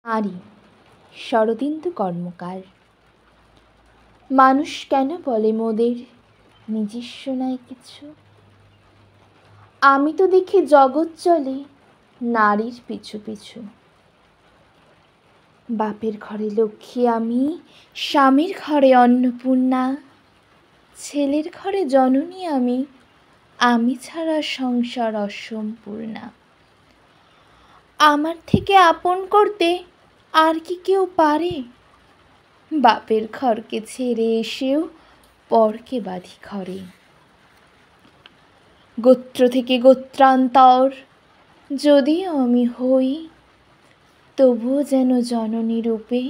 নারী শরদিন্দু কর্মকার। মানুষ কেন বলে মোদের নিজস্ব নাই কিছু? আমি তো দেখি জগৎ চলে নারীর পিছু পিছু। বাপের ঘরে লক্ষ্মী আমি, স্বামীর ঘরে অন্নপূর্ণা, ছেলের ঘরে জননী আমি, আমি ছাড়া সংসার অসম্পূর্ণা। আমার থেকে আপন করতে আর কি কেউ পারে? বাপের ঘরকে ছেড়ে এসেও পরকে বাঁধি ঘরে। গোত্র থেকে গোত্রান্তর যদিও আমি হই, তবুও যেন জননী রূপে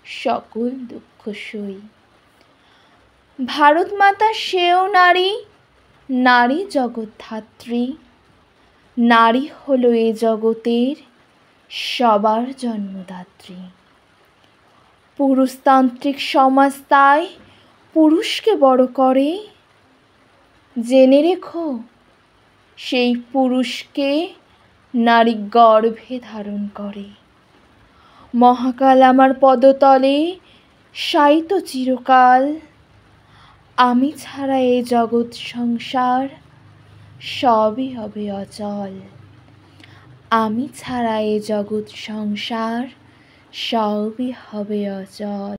সকল দুঃখ সই। ভারত মাতা সেও নারী, নারী জগৎধাত্রী। নারী হলো এ জগতের সবার জন্মদাত্রী। পুরুষতান্ত্রিক সমাজ তাই পুরুষকে বড় করে। জেনে রেখো সেই পুরুষকে নারী গর্ভে ধারণ করে। মহাকাল আমার পদতলে শায়িত চিরকাল। আমি ছাড়া এ জগৎ সংসার সবই হবে অচল। আমি ছাড়া এ জগৎ সংসার সবই হবে অচল।